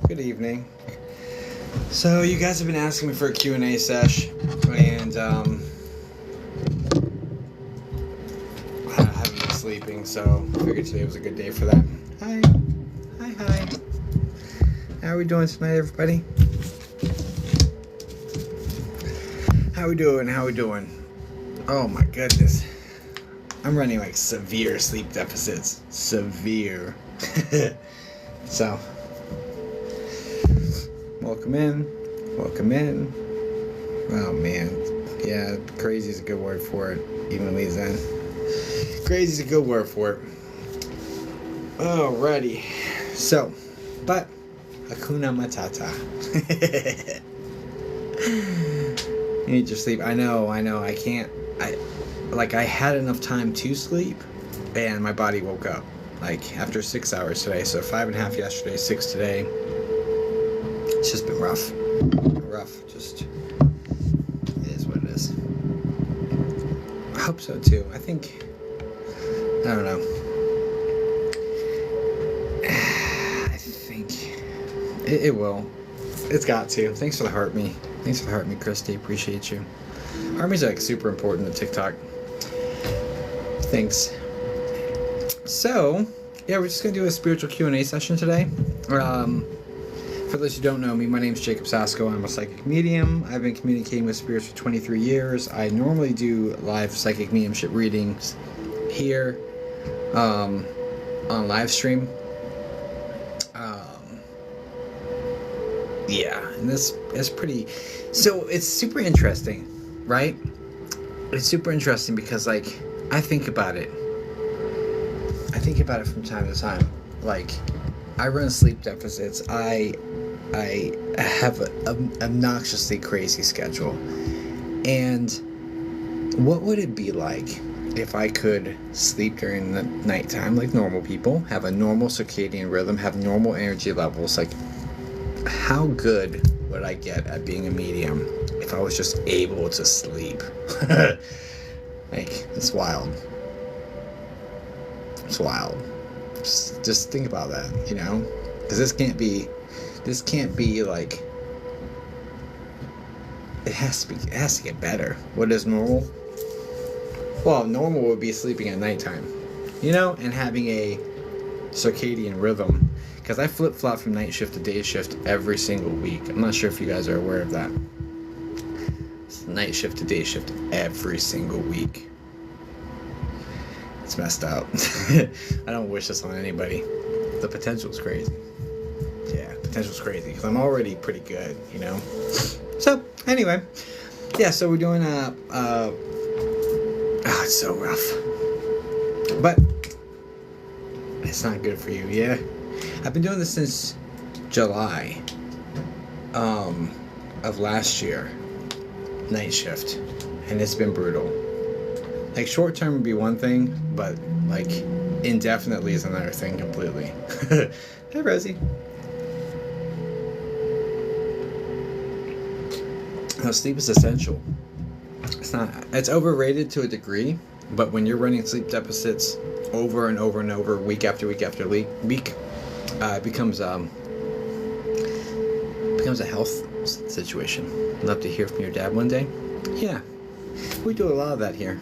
Good evening. So you guys have been asking me for a Q&A sesh, and I haven't been sleeping, so I figured today was a good day for that. Hi. How are we doing tonight, everybody? How we doing? Oh my goodness. I'm running like severe sleep deficits. Severe. So, welcome in. Oh man. Yeah, crazy is a good word for it. Even Lee's in. Crazy is a good word for it. Alrighty. So, but Hakuna Matata. You need your sleep. I know. I can't. I had enough time to sleep, and my body woke up. Like, after 6 hours today. So 5.5 yesterday, 6 today. It's just been rough. Just, it is what it is. I hope so, too. I don't know. I think it will. It's got to. Thanks for the heart me. Christy. Appreciate you. Heart me's like super important to TikTok. Thanks. So, yeah, we're just going to do a spiritual Q&A session today. For those who don't know me, my name's Jacob Sasko. I'm a psychic medium. I've been communicating with spirits for 23 years. I normally do live psychic mediumship readings here on live stream. Yeah, and this is pretty... So, it's super interesting, right? It's super interesting because, like, I think about it from time to time. Like, I run sleep deficits. I have an obnoxiously crazy schedule. And what would it be like if I could sleep during the nighttime like normal people, have a normal circadian rhythm, have normal energy levels? Like, how good would I get at being a medium if I was just able to sleep? Like, it's wild. Just think about that, you know? Because this can't be like, it has to get better. What is normal? Well, normal would be sleeping at nighttime, you know, and having a circadian rhythm. Because I flip-flop from night shift to day shift every single week. I'm not sure if you guys are aware of that. It's night shift to day shift every single week. It's messed up. I don't wish this on anybody. The potential's crazy. Yeah, potential's crazy. Because I'm already pretty good, you know? So, anyway. Yeah, so we're doing it's so rough. But it's not good for you, yeah? I've been doing this since July of last year. Night shift. And it's been brutal. Like, short term would be one thing, but, like, indefinitely is another thing completely. Hey, Rosie. No, sleep is essential. It's overrated to a degree, but when you're running sleep deficits over and over and over, week after week after week, it becomes a health situation. I'd love to hear from your dad one day. Yeah, we do a lot of that here.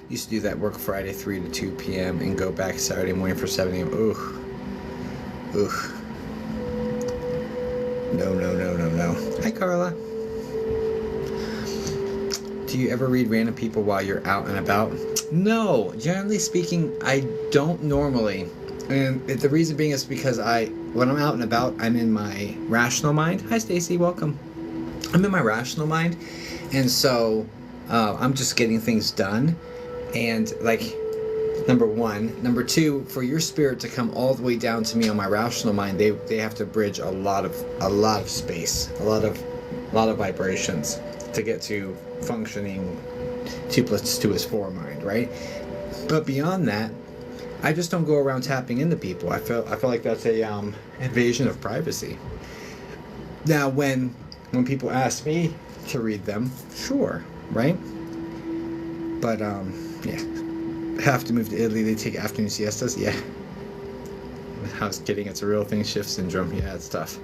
Used to do that, work Friday 3 to 2 p.m. and go back Saturday morning for 7 a.m. Ugh. No. Hi, Carla. Do you ever read random people while you're out and about? No. Generally speaking, I don't normally. And the reason being is because when I'm out and about, I'm in my rational mind. Hi, Stacy. Welcome. I'm in my rational mind. And so I'm just getting things done. And, like, number one. Number two, for your spirit to come all the way down to me on my rational mind, they have to bridge a lot of space, a lot of vibrations to get to functioning 2 + 2 is 4 mind, right? But beyond that, I just don't go around tapping into people. I feel like that's a invasion of privacy. Now, when people ask me to read them, sure, right? But yeah, have to move to Italy. They take afternoon siestas. Yeah. I was kidding. It's a real thing. Shift syndrome. Yeah, it's tough.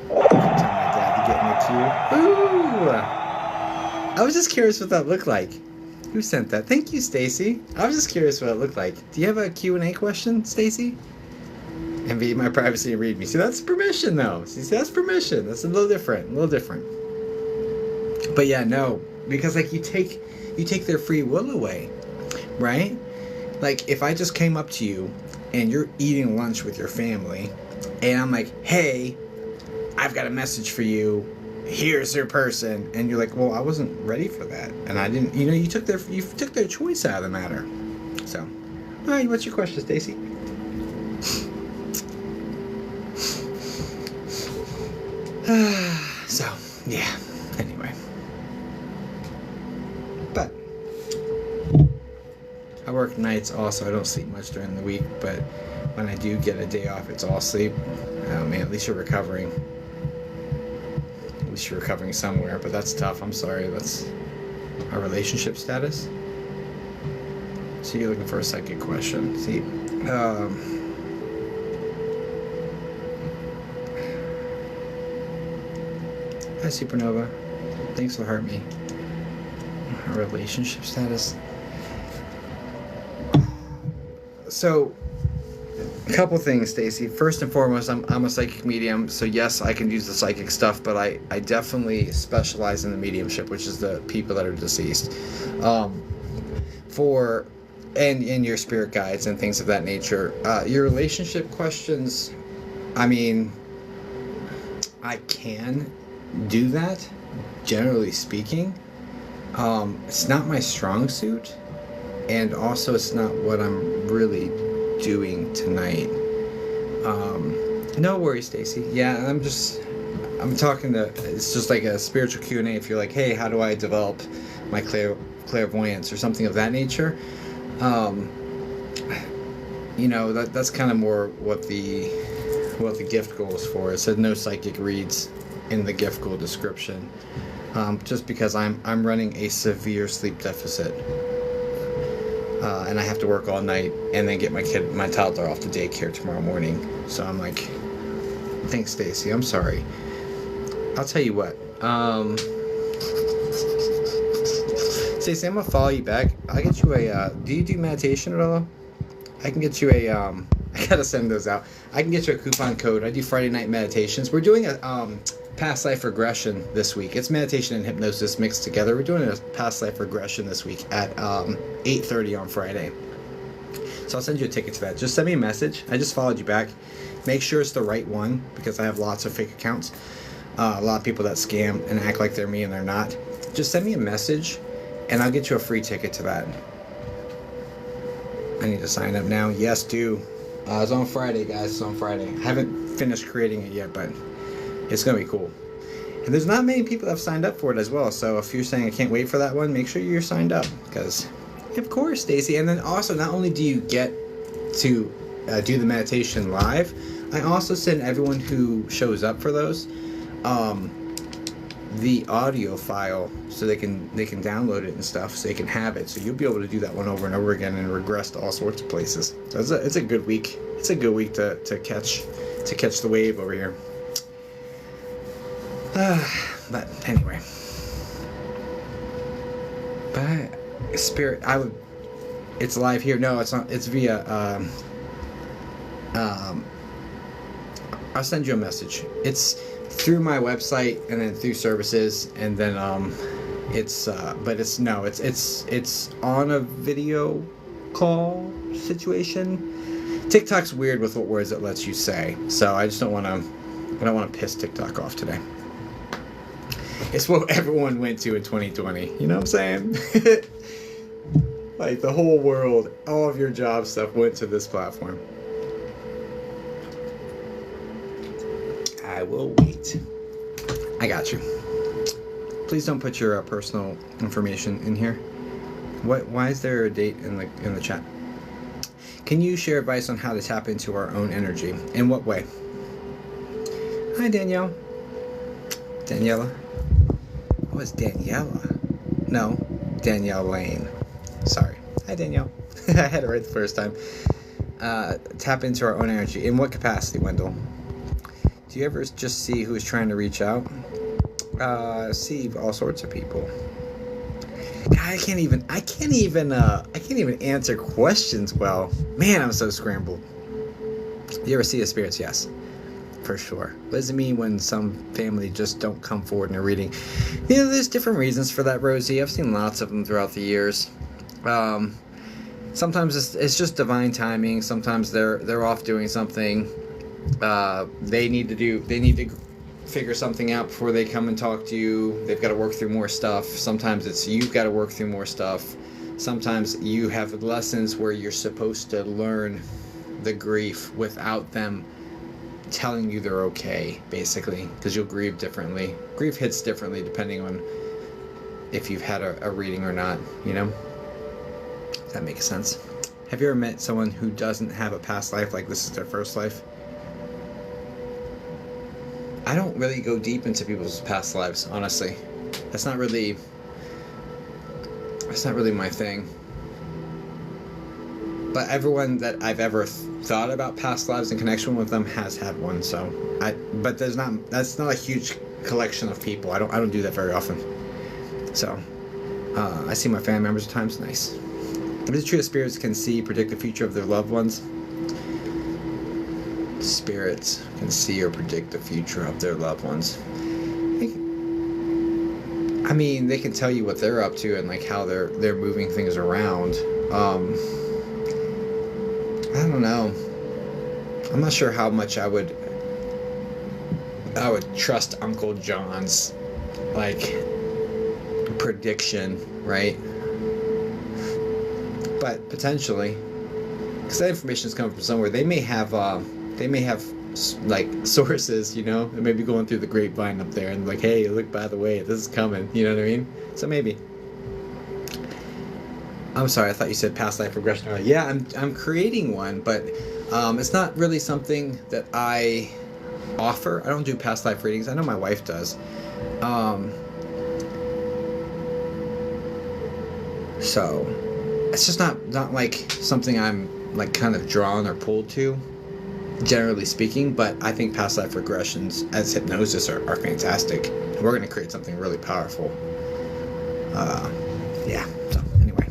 Tell my dad to get in the queue. Ooh! I was just curious what that looked like. Who sent that? Thank you, Stacy. I was just curious what it looked like. Do you have a Q&A question, Stacy? Invade my privacy and read me. See, that's permission, though. See, that's permission. That's a little different. But yeah, no, because like you take their free will away, right? Like if I just came up to you and you're eating lunch with your family, and I'm like, hey, I've got a message for you. Here's their person, and you're like, well, I wasn't ready for that, and I didn't. You took their choice out of the matter. So, all right, what's your question, Stacy? So, yeah. Anyway, but I work nights also. I don't sleep much during the week, but when I do get a day off, it's all sleep. Oh man, at least you're recovering. At least you're recovering somewhere, but that's tough. I'm sorry. That's our relationship status. So you're looking for a psychic question. See, hi Supernova. Thanks for hurting me. Our relationship status. So, a couple things, Stacy. First and foremost, I'm a psychic medium, so yes, I can use the psychic stuff, but I definitely specialize in the mediumship, which is the people that are deceased. And in your spirit guides and things of that nature. Your relationship questions, I mean, I can do that, generally speaking. It's not my strong suit, and also it's not what I'm really doing tonight. No worries, Stacy. Yeah, I'm talking to, it's just like a spiritual Q&A. If you're like, hey, how do I develop my clairvoyance or something of that nature? That's kind of more what the gift goal is for. It said no psychic reads in the gift goal description, just because I'm running a severe sleep deficit, and I have to work all night and then get my toddler off to daycare tomorrow morning. So I'm like, thanks, Stacy. I'm sorry. I'll tell you what. Stacy, I'm gonna follow you back. I'll get you a. Do you do meditation at all? I can get you a. I gotta send those out. I can get you a coupon code. I do Friday night meditations. We're doing a past life regression this week. It's meditation and hypnosis mixed together. We're doing a past life regression this week at 8:30 on Friday. So I'll send you a ticket to that. Just send me a message. I just followed you back. Make sure it's the right one, because I have lots of fake accounts. A lot of people that scam and act like they're me and they're not. Just send me a message, and I'll get you a free ticket to that. I need to sign up now. Yes, do. It's on Friday, guys. It's on Friday. I haven't finished creating it yet, but it's going to be cool. And there's not many people that have signed up for it as well. So if you're saying I can't wait for that one, make sure you're signed up. Because, of course, Stacy. And then also, not only do you get to do the meditation live, I also send everyone who shows up for those the audio file, so they can download it and stuff, so they can have it. So you'll be able to do that one over and over again and regress to all sorts of places. So it's a good week. It's a good week to catch the wave over here. But anyway, but spirit, it's live here. No, it's not. It's via. I'll send you a message. It's through my website and then through services, and then it's on a video call situation. TikTok's weird with what words it lets you say, so I don't want to piss TikTok off today. It's what everyone went to in 2020. You know what I'm saying? Like the whole world, all of your job stuff went to this platform. I will wait. I got you. Please don't put your personal information in here. Why is there a date in the chat? Can you share advice on how to tap into our own energy? In what way? Hi, Danielle. Daniela? Oh, it's Daniela. No, Danielle Lane. Sorry. Hi, Danielle. I had it right the first time. tap into our own energy. In what capacity, Wendell? Do you ever just see who's trying to reach out? See all sorts of people. I can't even answer questions well. Man, I'm so scrambled. You ever see the spirits? Yes, for sure. What does it mean when some family just don't come forward in a reading? There's different reasons for that, Rosie. I've seen lots of them throughout the years. Sometimes it's just divine timing. Sometimes they're off doing something. They need to figure something out before they come and talk to you. They've got to work through more stuff. Sometimes it's you've got to work through more stuff. Sometimes you have lessons where you're supposed to learn the grief without them telling you they're okay, basically, because you'll grieve differently. Grief hits differently depending on if you've had a reading or not, Does that make sense? Have you ever met someone who doesn't have a past life, like this is their first life? I don't really go deep into people's past lives, honestly. That's not really my thing. But everyone that I've ever thought about past lives in connection with them has had one. But that's not a huge collection of people. I don't do that very often. So I see my family members at times. Nice. Is it true that spirits can predict the future of their loved ones? Spirits can see or predict the future of their loved ones. They can tell you what they're up to and like how they're moving things around. I don't know. I'm not sure how much I would trust Uncle John's prediction, right? But potentially, because that information is coming from somewhere. They may have sources, it may be going through the grapevine up there and hey, look, by the way, this is coming, you know what I mean? So maybe. I'm sorry, I thought you said past life regression. Yeah, I'm creating one, but it's not really something that I offer. I don't do past life readings. I know my wife does. So it's just not something I'm kind of drawn or pulled to, generally speaking. But I think past life regressions as hypnosis are fantastic. And we're going to create something really powerful. Yeah. So anyway,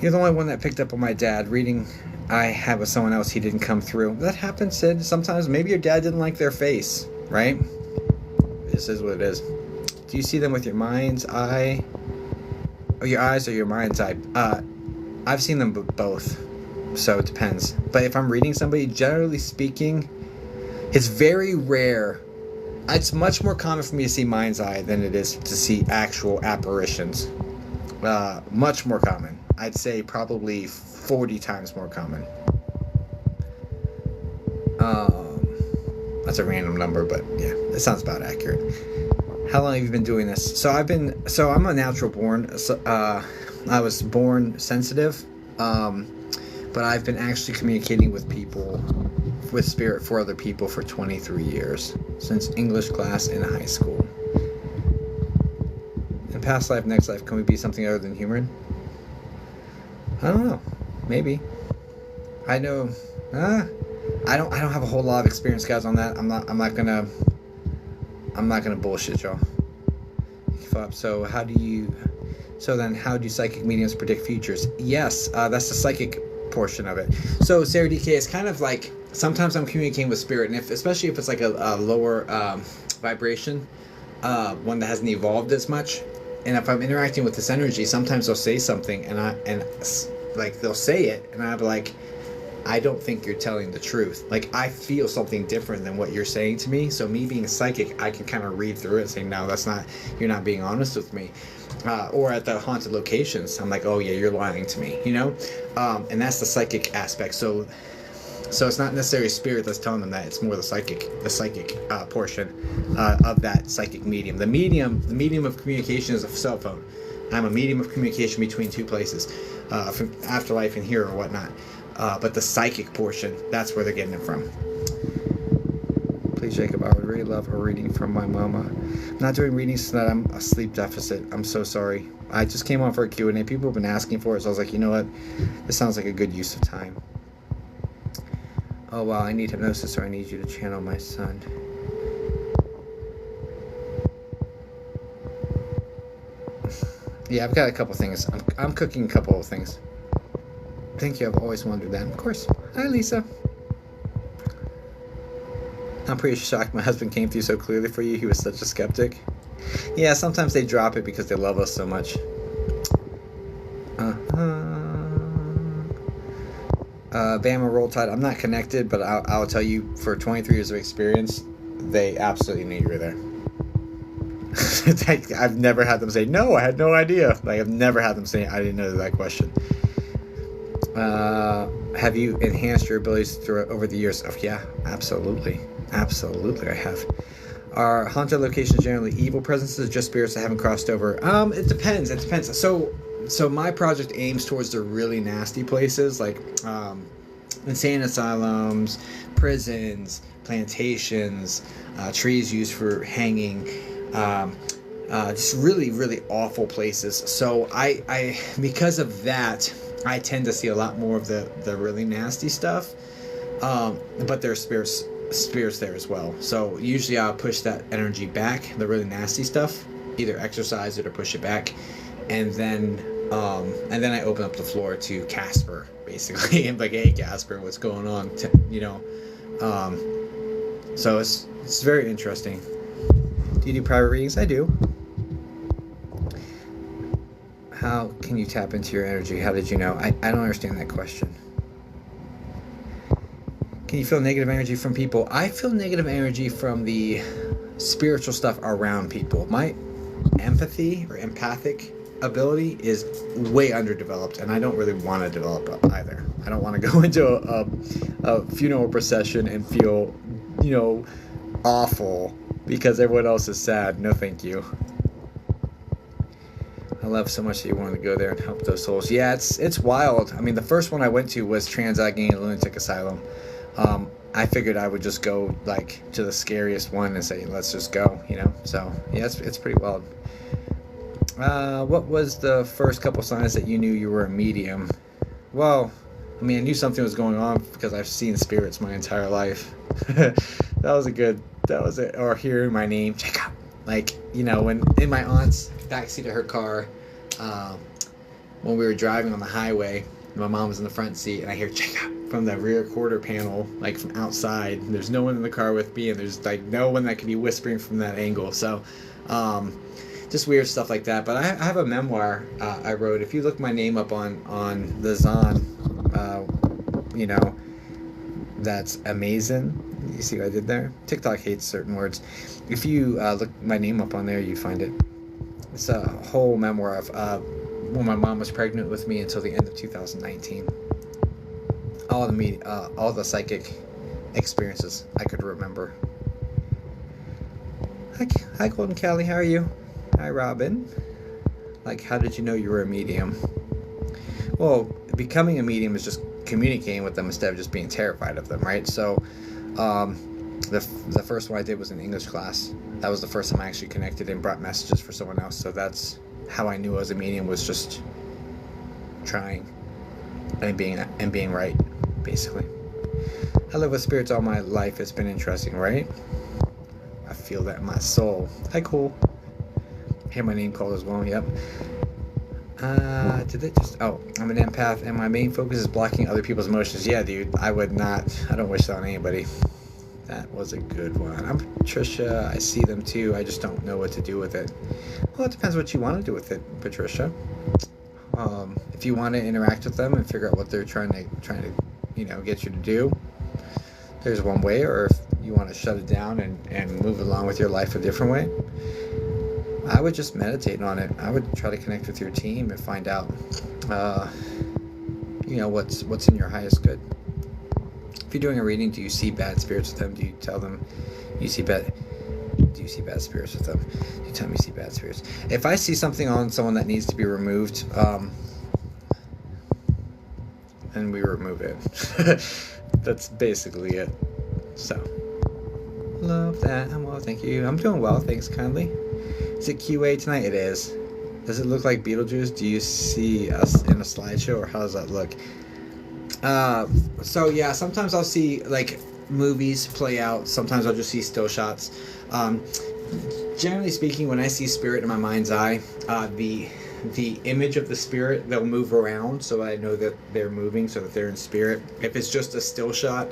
you're the only one that picked up on my dad reading I had with someone else. He didn't come through. That happens, Sid. Sometimes maybe your dad didn't like their face, right? This is what it is. Do you see them with your mind's eye? Or your eyes or your mind's eye? I've seen them both. So it depends. But if I'm reading somebody, generally speaking, it's very rare. It's much more common for me to see mind's eye than it is to see actual apparitions. Much more common. I'd say probably 40 times more common. That's a random number, but yeah, it sounds about accurate. How long have you been doing this? So I'm a natural born. So, I was born sensitive, but I've been actually communicating with spirit for other people for 23 years, since English class in high school. In past life, next life, can we be something other than human? I don't know. Maybe. I know. I don't have a whole lot of experience, guys, on that. I'm not gonna bullshit y'all. So how do psychic mediums predict futures? Yes, that's the psychic portion of it. So Sarah DK, it's kind of like sometimes I'm communicating with spirit, and especially if it's like a lower vibration, one that hasn't evolved as much, and if I'm interacting with this energy, sometimes they'll say something, and they'll say it, and I'll be like, I don't think you're telling the truth. I feel something different than what you're saying to me. So me being psychic, I can kind of read through it and say, no, you're not being honest with me. Or at the haunted locations, I'm like, oh yeah, you're lying to me, and that's the psychic aspect. So it's not necessarily spirit that's telling them that. It's more the psychic portion of that psychic medium. The medium of communication is a cell phone. I'm a medium of communication between two places, from afterlife and here or whatnot. But the psychic portion, that's where they're getting it from. Please, Jacob, I would really love a reading from my mama. I'm not doing readings so that I'm a sleep deficit. I'm so sorry. I just came on for a Q&A. People have been asking for it, so I was like, you know what? This sounds like a good use of time. Oh wow, I need hypnosis, or I need you to channel my son. Yeah, I've got a couple things. I'm cooking a couple of things. Thank you. I've always wondered that. Of course. Hi, Lisa. I'm pretty shocked my husband came through so clearly for you. He was such a skeptic. Yeah, sometimes they drop it because they love us so much. Bama Roll Tide. I'm not connected, but I'll tell you, for 23 years of experience, they absolutely knew you were there. I've never had them say, no, I had no idea. Like, I've never had them say, I didn't know that question. Have you enhanced your abilities over the years? Oh, yeah, absolutely. Absolutely, I have. Are haunted locations generally evil presences, just spirits that haven't crossed over? It depends. So my project aims towards the really nasty places, like insane asylums, prisons, plantations, trees used for hanging, just really, really awful places. So I because of that, I tend to see a lot more of the really nasty stuff. But there are spirits there as well. So usually I'll push that energy back, the really nasty stuff, either exercise it or push it back, and then I open up the floor to Casper, basically, and like, hey Casper, what's going on? So it's very interesting. Do you do private readings? I do. How can you tap into your energy? How did you know? I don't understand that question. Can you feel negative energy from people? I feel negative energy from the spiritual stuff around people. My empathy or empathic ability is way underdeveloped, and I don't really want to develop either. I don't want to go into a funeral procession and feel, awful because everyone else is sad. No, thank you. I love so much that you wanted to go there and help those souls. Yeah, it's wild. I mean, the first one I went to was Trans-Allegheny Lunatic Asylum. I figured I would just go to the scariest one and say, let's just go, So yeah, it's pretty wild. What was the first couple signs that you knew you were a medium? Well, I mean, I knew something was going on because I've seen spirits my entire life. That was it. Or hearing my name, Jacob. When in my aunt's backseat of her car, when we were driving on the highway, my mom was in the front seat, and I hear Jacob from the rear quarter panel, from outside. There's no one in the car with me, and there's no one that can be whispering from that angle. So, just weird stuff like that. But I have a memoir I wrote. If you look my name up on the Zon, that's amazing. You see what I did there? TikTok hates certain words. If you look my name up on there, you find it. It's a whole memoir of when my mom was pregnant with me until the end of 2019. All the psychic experiences I could remember. Hi, Golden Callie. How are you? Hi, Robin. How did you know you were a medium? Well, becoming a medium is just communicating with them instead of just being terrified of them, right? So, the first one I did was in English class. That was the first time I actually connected and brought messages for someone else. So that's how I knew I was a medium, was just trying and being right, basically. I live with spirits all my life. It's been interesting, right? I feel that in my soul. Hi, cool. Hear my name called as well. Yep. Did it just? Oh, I'm an empath, and my main focus is blocking other people's emotions. Yeah, dude. I don't wish that on anybody. That was a good one. I'm Patricia. I see them too. I just don't know what to do with it. Well, it depends what you want to do with it, Patricia. If you want to interact with them and figure out what they're trying to get you to do, there's one way. Or if you want to shut it down and move along with your life a different way, I would just meditate on it. I would try to connect with your team and find out, what's in your highest good. If you're doing a reading, do you see bad spirits with them? Do you tell them you see bad? Do you see bad spirits with them? Do you tell me you see bad spirits? If I see something on someone that needs to be removed, then we remove it. That's basically it. So, love that. I'm well, thank you. I'm doing well, thanks kindly. Is it QA tonight? It is. Does it look like Beetlejuice? Do you see us in a slideshow, or how does that look? So yeah, sometimes I'll see like movies play out. Sometimes I'll just see still shots. Um, Generally speaking, when I see spirit in my mind's eye, the image of the spirit, they'll move around, so I know that they're moving, so that they're in spirit. If it's just a still shot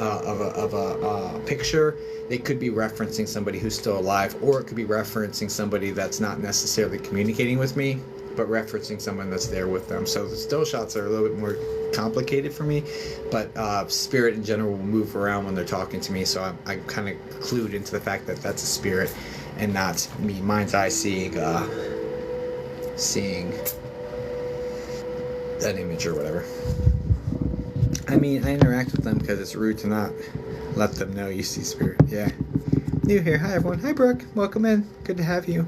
of a picture, it could be referencing somebody who's still alive, or it could be referencing somebody that's not necessarily communicating with me, but referencing someone that's there with them. So the still shots are a little bit more complicated for me, but spirit in general will move around when they're talking to me, so I'm kind of clued into the fact that that's a spirit and not me mind's eye seeing that image or whatever. I mean, I interact with them because it's rude to not let them know you see spirit. Yeah. New here. Hi, everyone. Hi, Brooke. Welcome in. Good to have you.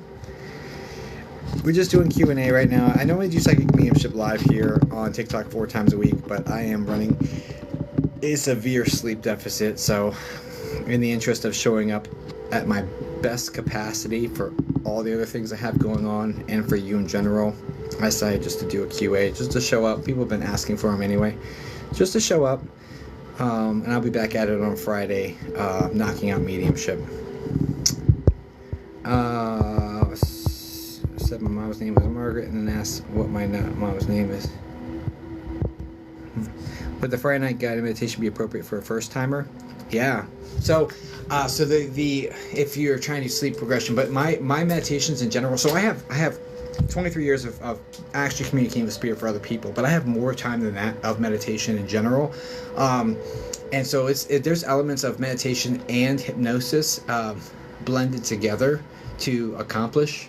We're just doing Q&A right now. I normally do Psychic Mediumship live here on TikTok 4 times a week, but I am running a severe sleep deficit, so in the interest of showing up at my best capacity for all the other things I have going on and for you in general, I decided just to do a QA, just to show up. People have been asking for them anyway. Just to show up, and I'll be back at it on Friday, knocking out mediumship. Said my mom's name was Margaret, and then asked what my mom's name is. Would the Friday night guided meditation be appropriate for a first timer? Yeah. So the if you're trying to sleep progression, but my meditations in general. So I have 23 years of actually communicating with spirit for other people, but I have more time than that of meditation in general, and so there's elements of meditation and hypnosis blended together to accomplish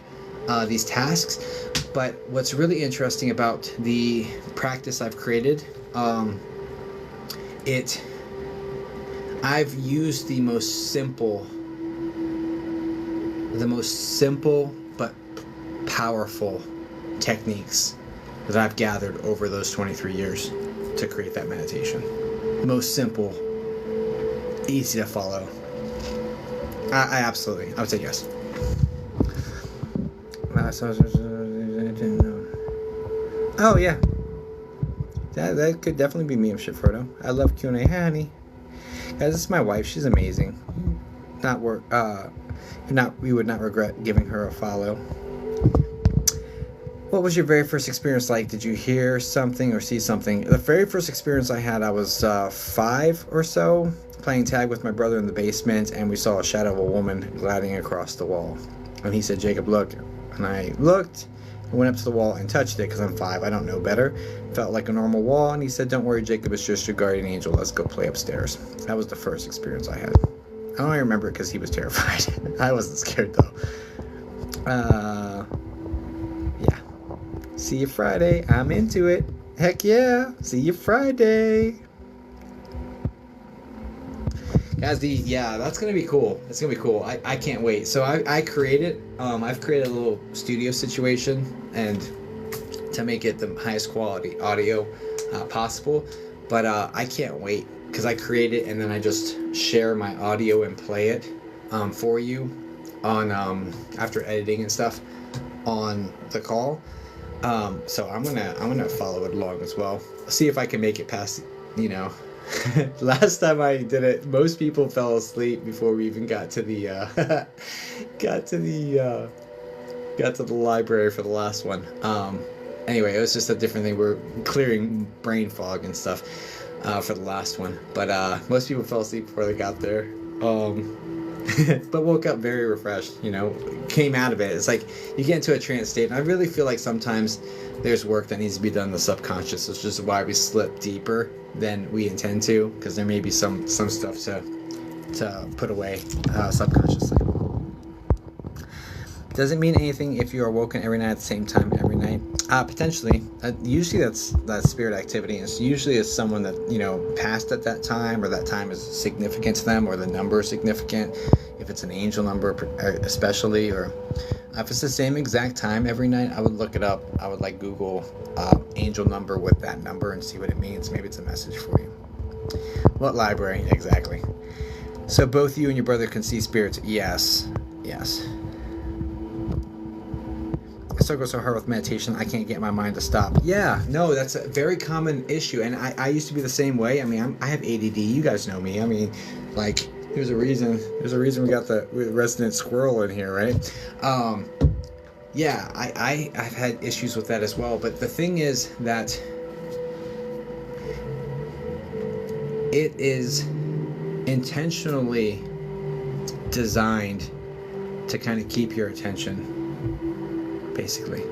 these tasks. But what's really interesting about the practice I've created, I've used the most simple but powerful techniques that I've gathered over those 23 years to create that meditation. Most simple, easy to follow. I would say yes. Oh yeah, that could definitely be mediumship, Frodo. I love Q&A. Hey, honey. Guys, this is my wife. She's amazing. We would not regret giving her a follow. What was your very first experience like? Did you hear something or see something? The very first experience I had, I was 5 or so, playing tag with my brother in the basement, and we saw a shadow of a woman gliding across the wall. And he said, "Jacob, look." And I looked, I went up to the wall and touched it because I'm 5. I don't know better. Felt like a normal wall, and he said, "Don't worry, Jacob, it's just your guardian angel. Let's go play upstairs." That was the first experience I had. I only remember it because he was terrified. I wasn't scared, though. Yeah. See you Friday. I'm into it. Heck yeah. See you Friday. Guys, that's going to be cool. It's going to be cool. I can't wait. So I've created a little studio situation and to make it the highest quality audio possible. But I can't wait because I create it and then I just share my audio and play it for you on after editing and stuff on the call. So I'm gonna follow it along as well. See if I can make it past, last time I did it, most people fell asleep before we even got to the library for the last one. Anyway, it was just a different thing. We're clearing brain fog and stuff for the last one, but most people fell asleep before they got there. But woke up very refreshed, came out of it. It's like you get into a trance state, and I really feel like sometimes there's work that needs to be done in the subconscious, which is why we slip deeper than we intend to, because there may be some stuff to put away subconsciously. Does it mean anything if you are woken every night at the same time every night? Potentially. Usually that's spirit activity. It's usually it's someone that, passed at that time, or that time is significant to them, or the number is significant. If it's an angel number especially, or if it's the same exact time every night, I would look it up. I would Google angel number with that number and see what it means. Maybe it's a message for you. What library? Exactly. So both you and your brother can see spirits? Yes. struggle so hard with meditation, I can't get my mind to stop. Yeah, no, that's a very common issue, and I used to be the same way. I mean, I have ADD. You guys know me. I mean, like, there's a reason we got the resident squirrel in here, right? Yeah, I've had issues with that as well. But the thing is that it is intentionally designed to kind of keep your attention, basically.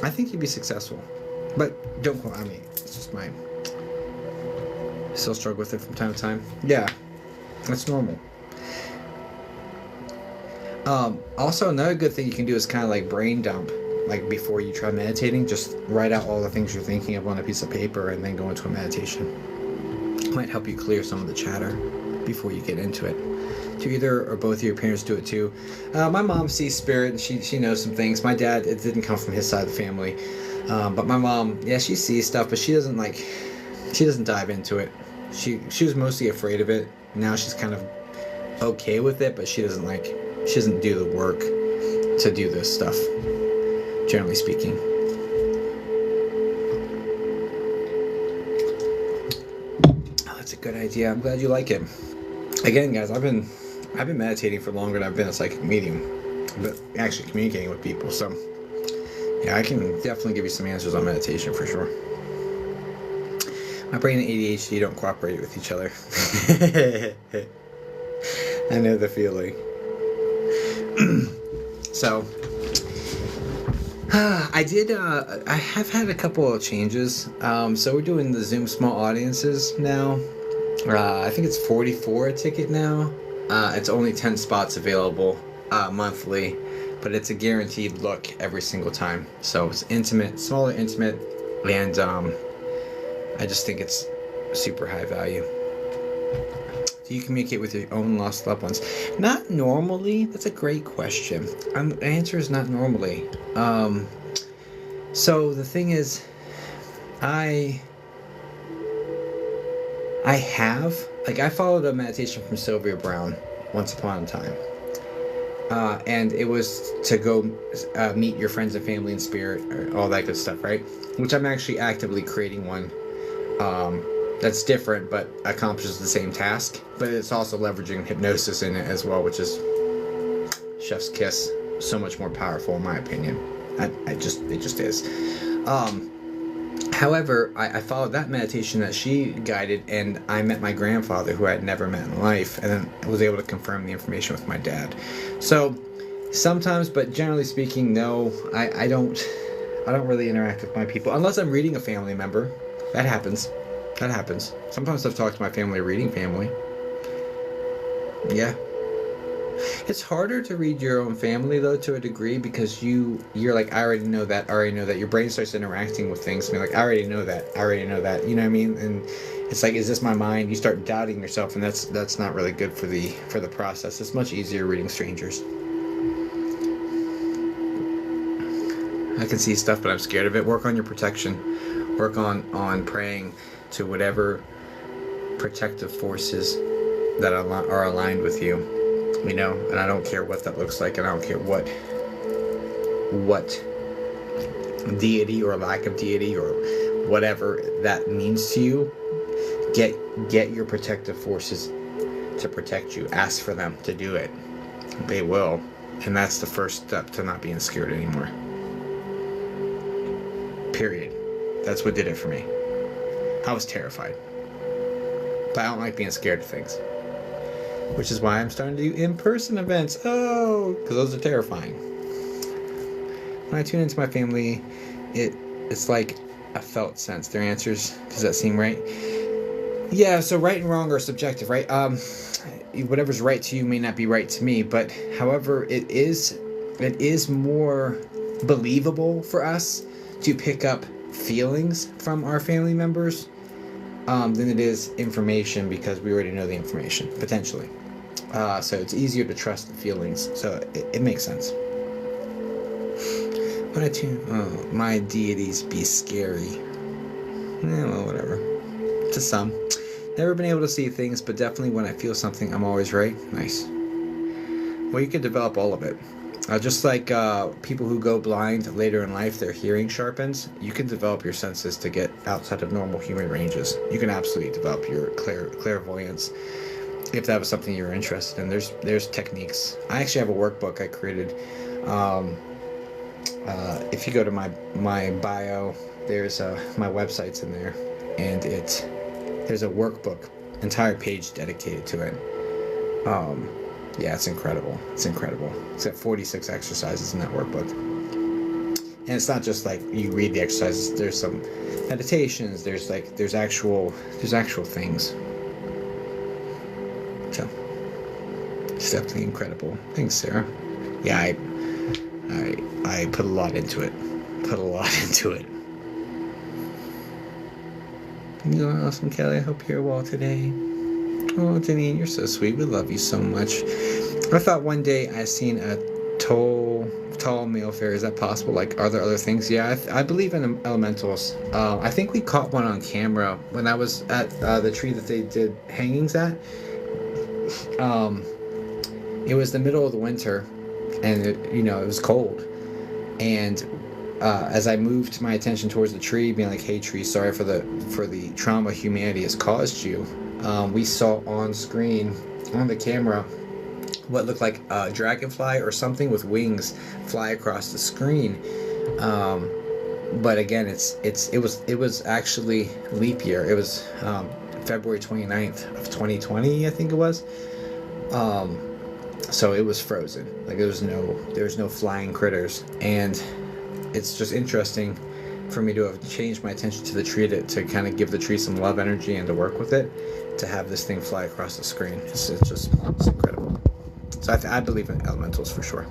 I think you'd be successful, but don't quote. I mean, it's just my still struggle with it from time to time. Yeah, that's normal. Also, another good thing you can do is kind of like brain dump, like before you try meditating. Just write out all the things you're thinking of on a piece of paper and then go into a meditation. It might help you clear some of the chatter before you get into it. Do either or both of your parents do it too? My mom sees spirit and she knows some things. My dad, it didn't come from his side of the family, but my mom, yeah, she sees stuff, but she doesn't dive into it. She was mostly afraid of it. Now she's kind of okay with it, but she doesn't do the work to do this stuff, generally speaking. Oh, that's a good idea. I'm glad you like it. Again, guys, I've been meditating for longer than I've been a psychic medium, but actually communicating with people. So, yeah, I can definitely give you some answers on meditation for sure. My brain and ADHD don't cooperate with each other. I know the feeling. So, I have had a couple of changes. So we're doing the Zoom small audiences now. I think it's 44 a ticket now. It's only 10 spots available monthly, but it's a guaranteed look every single time. So it's intimate, smaller, intimate, and I just think it's super high value. Do you communicate with your own lost loved ones? Not normally. That's a great question. The answer is not normally. So the thing is, I followed a meditation from Sylvia Brown once upon a time. And it was to go meet your friends and family in spirit, or all that good stuff, right? Which I'm actually actively creating one that's different but accomplishes the same task. But it's also leveraging hypnosis in it as well, which is chef's kiss. So much more powerful in my opinion. It just is. However, I followed that meditation that she guided, and I met my grandfather, who I had never met in life, and then I was able to confirm the information with my dad. So sometimes, but generally speaking, no, I don't really interact with my people unless I'm reading a family member. That happens. Sometimes I've talked to my family reading family. Yeah. It's harder to read your own family, though, to a degree, because you're like, I already know that. Your brain starts interacting with things. I mean, like, I already know that. You know what I mean? And it's like, is this my mind? You start doubting yourself, and that's not really good for the process. It's much easier reading strangers. I can see stuff, but I'm scared of it. Work on your protection. Work on praying to whatever protective forces that are aligned with you. You know, and I don't care what that looks like, and I don't care what deity or lack of deity or whatever that means to you. Get your protective forces to protect you. Ask for them to do it. They will, and that's the first step to not being scared anymore. Period. That's what did it for me. I was terrified, but I don't like being scared of things. Which is why I'm starting to do in-person events. Oh, because those are terrifying. When I tune into my family, it's like a felt sense. Their answers, does that seem right? Yeah, so right and wrong are subjective, right? Whatever's right to you may not be right to me, but however, it is more believable for us to pick up feelings from our family members than it is information, because we already know the information, potentially. So it's easier to trust the feelings. So it makes sense. When I tune, my deities be scary. Well, whatever. To some. Never been able to see things, but definitely when I feel something, I'm always right. Nice. Well, you could develop all of it. Just like people who go blind later in life, their hearing sharpens. You can develop your senses to get outside of normal human ranges. You can absolutely develop your clairvoyance if that was something you're interested in. There's techniques. I actually have a workbook I created. If you go to my bio, there's my website's in there, and there's a workbook, entire page dedicated to it. Yeah, it's incredible. It's incredible. It's got 46 exercises in that workbook. And it's not just like you read the exercises. There's some meditations. There's actual things. So it's definitely incredible. Thanks, Sarah. Yeah, I put a lot into it. You're awesome, Kelly. I hope you're well today. Oh, Janine, you're so sweet. We love you so much. I thought one day I seen a tall male fairy. Is that possible? Like, are there other things? Yeah, I believe in elementals. I think we caught one on camera when I was at the tree that they did hangings at. It was the middle of the winter, and it was cold. And as I moved my attention towards the tree, being like, "Hey, tree, sorry for the trauma humanity has caused you," we saw on screen on the camera what looked like a dragonfly or something with wings fly across the screen. But again, it was actually leap year. It was February 29th of 2020, I think it was. So it was frozen. Like there was no flying critters, and it's just interesting for me to have changed my attention to the tree to kind of give the tree some love energy and to work with it, to have this thing fly across the screen. It's incredible. So I believe in elementals for sure.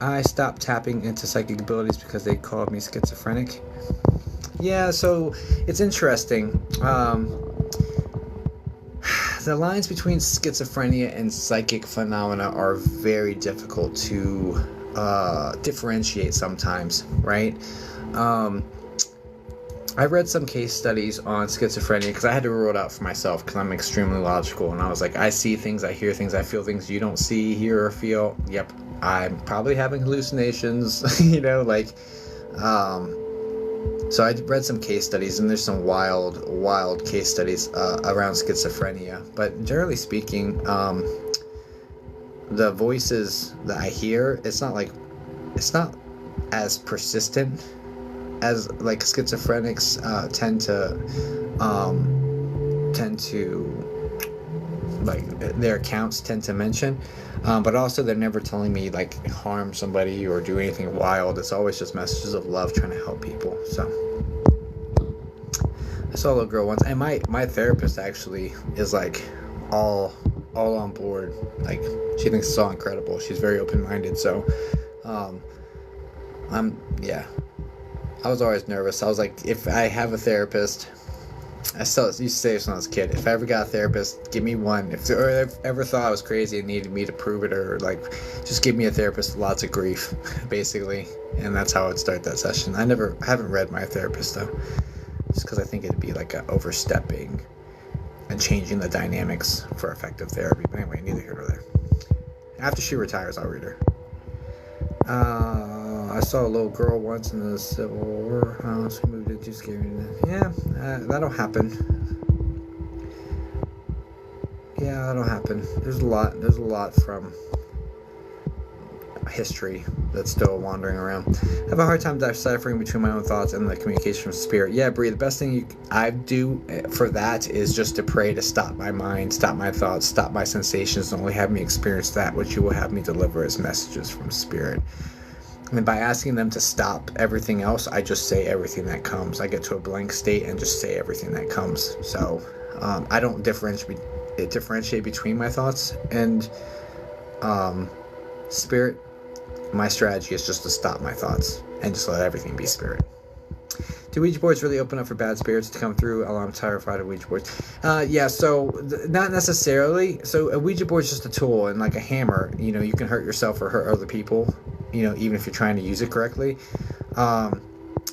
I stopped tapping into psychic abilities because they called me schizophrenic. Yeah, so it's interesting. The lines between schizophrenia and psychic phenomena are very difficult to differentiate sometimes, right? I read some case studies on schizophrenia because I had to rule it out for myself because I'm extremely logical, and I was like, I see things, I hear things, I feel things you don't see, hear, or feel. Yep, I'm probably having hallucinations, so I read some case studies, and there's some wild case studies around schizophrenia. But generally speaking, the voices that I hear, it's not as persistent as like schizophrenics tend to like their accounts tend to mention, but also they're never telling me like harm somebody or do anything wild. It's always just messages of love, trying to help people. So I saw a little girl once, and my therapist actually is like all on board. Like, she thinks it's all incredible. She's very open-minded. So I was always nervous. I was like, if I have a therapist, I still used to say this when I was a kid, if I ever got a therapist, give me one. If ever thought I was crazy and needed me to prove it, or like, just give me a therapist with lots of grief, basically. And that's how I would start that session. I haven't read my therapist though, just because I think it'd be like a overstepping and changing the dynamics for effective therapy. But anyway, neither here nor there. After she retires, I'll read her. I saw a little girl once in the Civil War house. She moved into scary. Yeah, that'll happen. Yeah, that'll happen. There's a lot from history that's still wandering around. I have a hard time deciphering between my own thoughts and the communication from spirit. Yeah, Bree, the best thing I do for that is just to pray to stop my mind, stop my thoughts, stop my sensations, and only have me experience that which you will have me deliver as messages from spirit. And by asking them to stop everything else, I just say everything that comes. I get to a blank state and just say everything that comes. So I don't differentiate between my thoughts and spirit. My strategy is just to stop my thoughts and just let everything be spirit. Do Ouija boards really open up for bad spirits to come through? Oh, I'm terrified of Ouija boards. Yeah, so not necessarily. So a Ouija board is just a tool, and like a hammer, you can hurt yourself or hurt other people, even if you're trying to use it correctly. But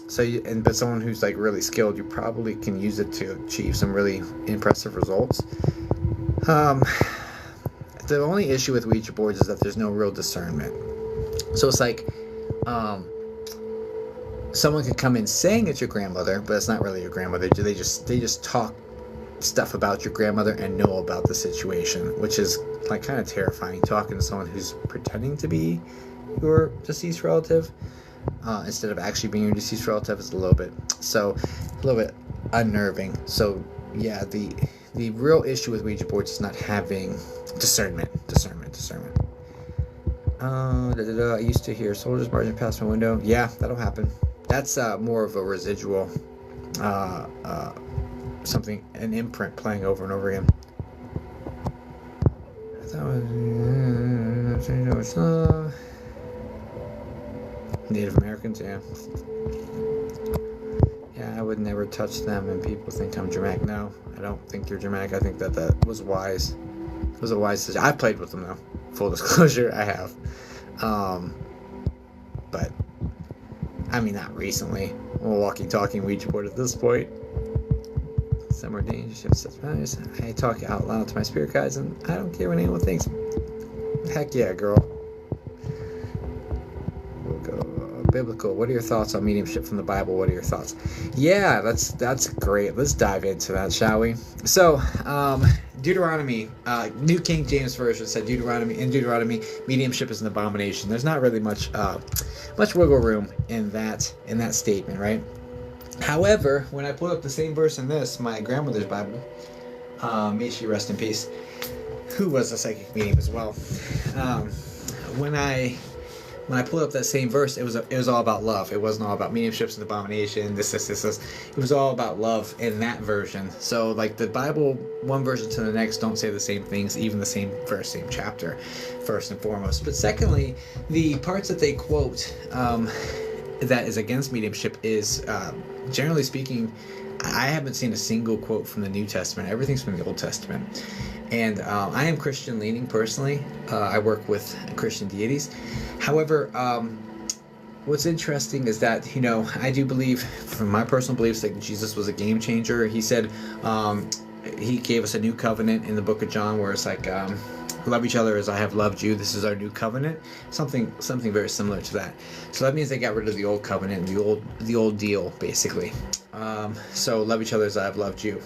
someone who's like really skilled, you probably can use it to achieve some really impressive results. the only issue with Ouija boards is that there's no real discernment. So it's like, someone could come in saying it's your grandmother, but it's not really your grandmother. They just talk stuff about your grandmother and know about the situation, which is like kind of terrifying, talking to someone who's pretending to be your deceased relative instead of actually being your deceased relative. Is a little bit unnerving. So yeah, the real issue with Ouija boards is not having discernment. I used to hear soldiers marching past my window. Yeah, that'll happen. That's more of a residual something, an imprint playing over and over again. I thought it was Native Americans, yeah. Yeah, I would never touch them, and people think I'm dramatic. No, I don't think you're dramatic. I think that was wise. It was a wise decision. I've played with them, though. Full disclosure, I have. But, I mean, not recently. I'm a walkie-talking Ouija board at this point. Some are dangerous. I talk out loud to my spirit guides, and I don't care what anyone thinks. Heck yeah, girl. We'll go biblical. What are your thoughts on mediumship from the Bible? What are your thoughts? Yeah, that's great. Let's dive into that, shall we? So, Deuteronomy, New King James Version said Deuteronomy, mediumship is an abomination. There's not really much wiggle room in that statement, right? However, when I pulled up the same verse in my grandmother's Bible, may she rest in peace, who was a psychic medium as well, when I pulled up that same verse, it was all about love. It wasn't all about mediumships and abomination, this. It was all about love in that version. So, like, the Bible, one version to the next, don't say the same things, even the same verse, same chapter, first and foremost. But secondly, the parts that they quote that is against mediumship is, generally speaking, I haven't seen a single quote from the New Testament. Everything's from the Old Testament. And I am Christian leaning personally. I work with Christian deities. However, what's interesting is that, I do believe, from my personal beliefs, that Jesus was a game changer. He said he gave us a new covenant in the book of John, where it's like, love each other as I have loved you. This is our new covenant. Something very similar to that. So that means they got rid of the old covenant, the old deal, basically. So love each other as I have loved you.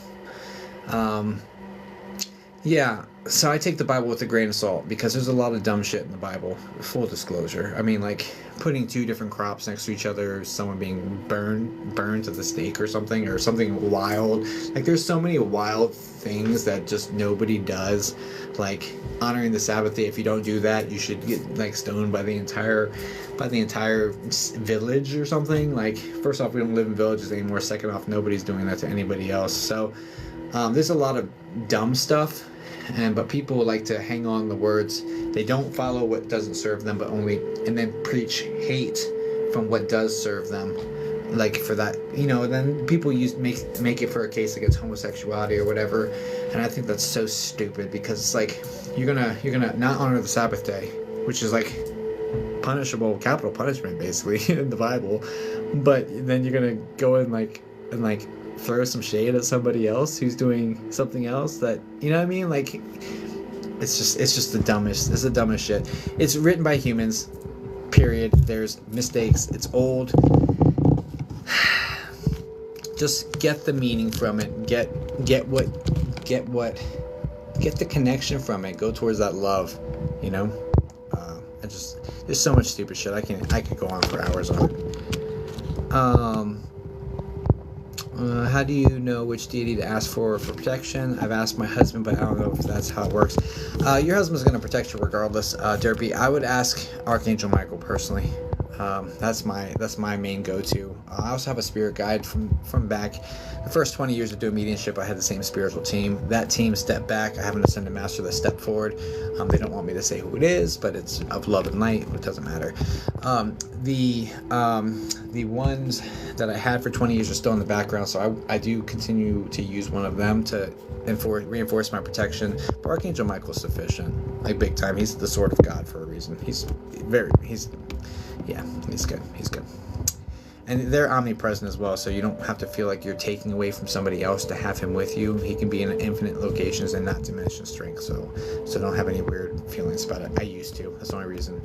Yeah, so I take the Bible with a grain of salt, because there's a lot of dumb shit in the Bible, full disclosure. I mean, like, putting two different crops next to each other, someone being burned to the stake or something wild. Like, there's so many wild things that just nobody does. Like, honoring the Sabbath day, if you don't do that, you should get, like, stoned by the entire village or something. Like, first off, we don't live in villages anymore. Second off, nobody's doing that to anybody else. So, there's a lot of dumb stuff. But people like to hang on the words. They don't follow what doesn't serve them, and then preach hate from what does serve them. Like, for that, then people make it for a case against homosexuality or whatever. And I think that's so stupid, because it's like, you're gonna not honor the Sabbath day, which is like punishable, capital punishment basically in the Bible. But then you're gonna go and throw some shade at somebody else who's doing something else that, you know what I mean? Like, it's just the dumbest. It's the dumbest shit. It's written by humans, period. There's mistakes. It's old. Just get the meaning from it. Get the connection from it. Go towards that love, there's so much stupid shit. I could go on for hours on it. How do you know which deity to ask for protection? I've asked my husband, but I don't know if that's how it works. Your husband's going to protect you regardless, Derpy. I would ask Archangel Michael personally. That's my main go-to. I also have a spirit guide from back the first 20 years of doing mediumship. I had the same spiritual team. That team stepped back. I have an ascended master that stepped forward. They don't want me to say who it is, but it's of love and light. It doesn't matter. The ones that I had for 20 years are still in the background, so I do continue to use one of them to reinforce my protection. But Archangel Michael is sufficient, like, big time. He's the sword of God for a reason. He's good. And they're omnipresent as well, so you don't have to feel like you're taking away from somebody else to have him with you. He can be in infinite locations and not diminish in strength, so don't have any weird feelings about it. I used to. That's the only reason.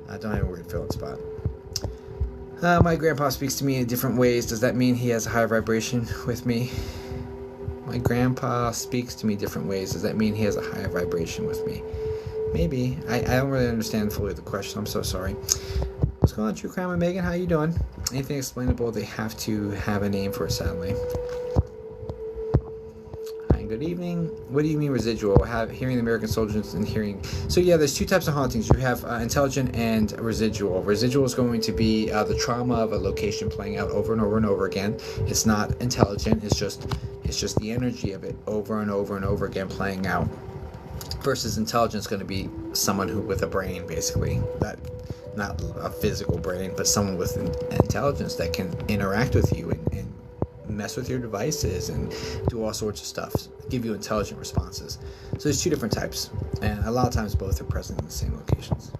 I don't have a weird feelings about it. My grandpa speaks to me in different ways. Does that mean he has a higher vibration with me? My grandpa speaks to me different ways. Does that mean he has a higher vibration with me? Maybe. I don't really understand fully the question. I'm so sorry. What's going on, True Crime and Megan? How you doing? Anything explainable, they have to have a name for it, sadly. Hi, good evening. What do you mean residual? Hearing the American soldiers and hearing... So yeah, there's two types of hauntings. You have intelligent and residual. Residual is going to be the trauma of a location playing out over and over and over again. It's not intelligent. It's just the energy of it over and over and over again playing out. Versus intelligence is going to be someone who with a brain, basically. Not a physical brain, but someone with intelligence that can interact with you and mess with your devices and do all sorts of stuff, give you intelligent responses. So there's two different types, and a lot of times both are present in the same locations.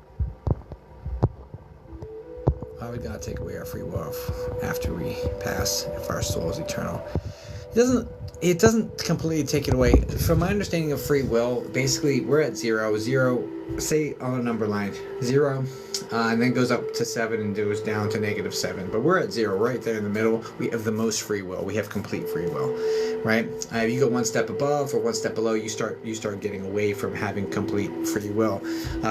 Why would God take away our free will after we pass if our soul is eternal? It doesn't completely take it away. From my understanding of free will, basically we're at zero, say on a number line, 0, and then goes up to 7 and goes down to -7. But we're at 0, right there in the middle. We have the most free will. We have complete free will, right? If you go one step above or one step below, you start getting away from having complete free will.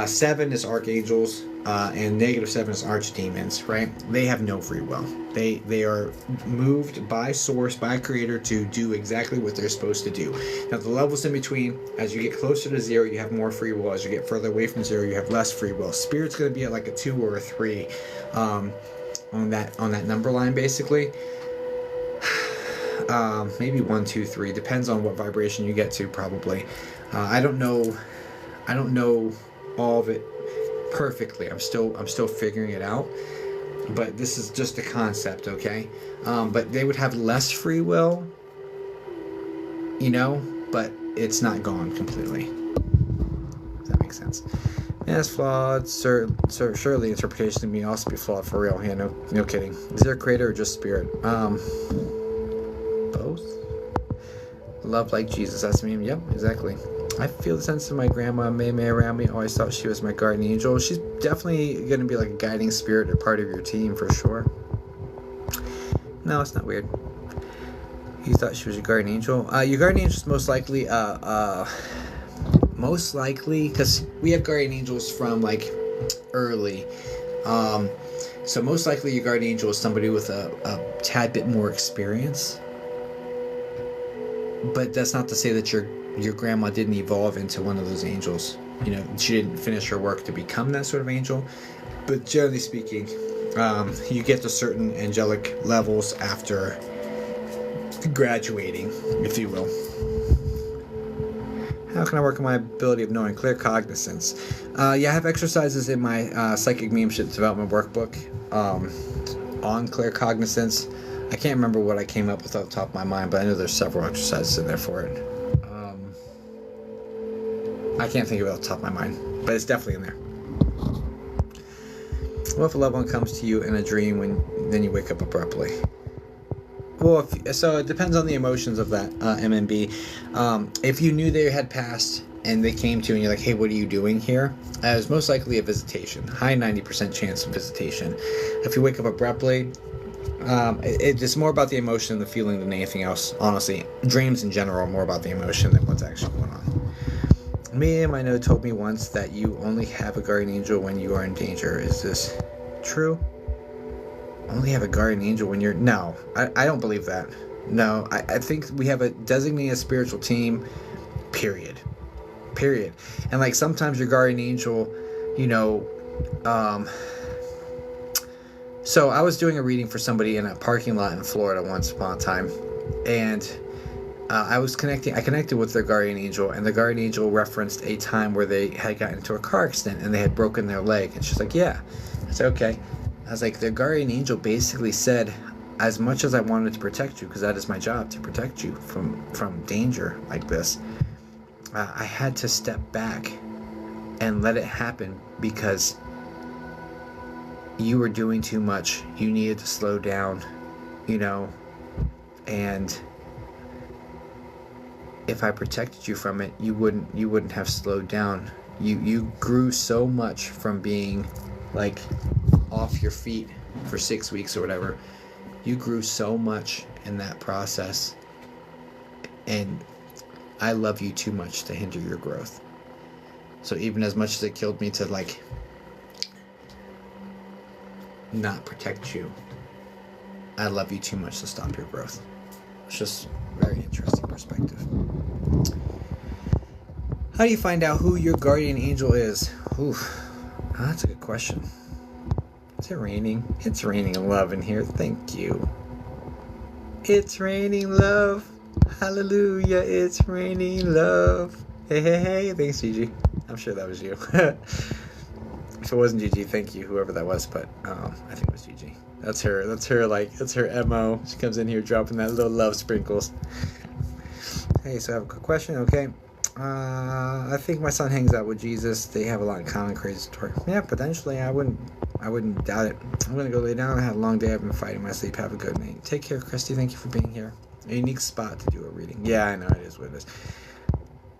7 is archangels, and -7 is archdemons, right? They have no free will. They are moved by source, by creator to do exactly what they're supposed to do. Now the levels in between, as you get closer to 0, you have more free will. As you get further away from 0, you have less free will. Spirit's going to be at like a 2 or a 3 on that number line, basically. Maybe 1, 2, 3, depends on what vibration you get to, probably. I don't know all of it perfectly. I'm still figuring it out, but this is just a concept, okay? But they would have less free will, but it's not gone completely. Does that make sense? Yeah, it's flawed. Surely interpretation may also be flawed for real. Yeah, no kidding. Is there a creator or just spirit? Both. Love like Jesus. That's me. Yep, exactly. I feel the sense of my grandma May around me. Always thought she was my guardian angel. She's definitely going to be like a guiding spirit or part of your team for sure. No, it's not weird. You thought she was your guardian angel? Your guardian angel is most likely, because we have guardian angels from like early. So most likely your guardian angel is somebody with a tad bit more experience. But that's not to say that your grandma didn't evolve into one of those angels. She didn't finish her work to become that sort of angel. But generally speaking, you get to certain angelic levels after graduating, if you will. How can I work on my ability of knowing clear cognizance? I have exercises in my psychic mediumship development workbook on clear cognizance. I can't remember what I came up with off the top of my mind, but I know there's several exercises in there for it. I can't think of it off the top of my mind, but it's definitely in there. What if a loved one comes to you in a dream then you wake up abruptly? Well, so it depends on the emotions of that MMB. If you knew they had passed and they came to you and you're like, hey, what are you doing here? It's most likely a visitation. High 90% chance of visitation. If you wake up abruptly, it's more about the emotion and the feeling than anything else, honestly. Dreams in general are more about the emotion than what's actually going on. Me and my note told me once that you only have a guardian angel when you are in danger. Is this true? Only have a guardian angel when you're... No, I don't believe that. No, I think we have a designated spiritual team, period. And like sometimes your guardian angel, so I was doing a reading for somebody in a parking lot in Florida once upon a time, and I connected with their guardian angel, and the guardian angel referenced a time where they had gotten into a car accident and they had broken their leg, and she's like, yeah. I said, okay. I was like, the guardian angel basically said, as much as I wanted to protect you, because that is my job, to protect you from danger like this, I had to step back and let it happen, because you were doing too much. You needed to slow down, and if I protected you from it, you wouldn't have slowed down. You grew so much from being like off your feet for 6 weeks or whatever. You grew so much in that process, and I love you too much to hinder your growth. So even as much as it killed me to like not protect you, I love you too much to stop your growth. It's just a very interesting perspective. How do you find out who your guardian angel is? Ooh, that's a good question. Is it raining? It's raining love in here. Thank you. It's raining love. Hallelujah. It's raining love. Hey, hey, hey. Thanks, Gigi. I'm sure that was you. If it wasn't Gigi, thank you, whoever that was. But I think it was Gigi. That's her. That's her MO. She comes in here dropping that little love sprinkles. Hey, so I have a quick question. Okay. I think my son hangs out with Jesus. They have a lot in common. Crazy story. Yeah, potentially. I wouldn't doubt it. I'm gonna go lay down. I had a long day. I've been fighting my sleep. Have a good night. Take care, Christy. Thank you for being here. A unique spot to do a reading. Yeah, I know it is what it is.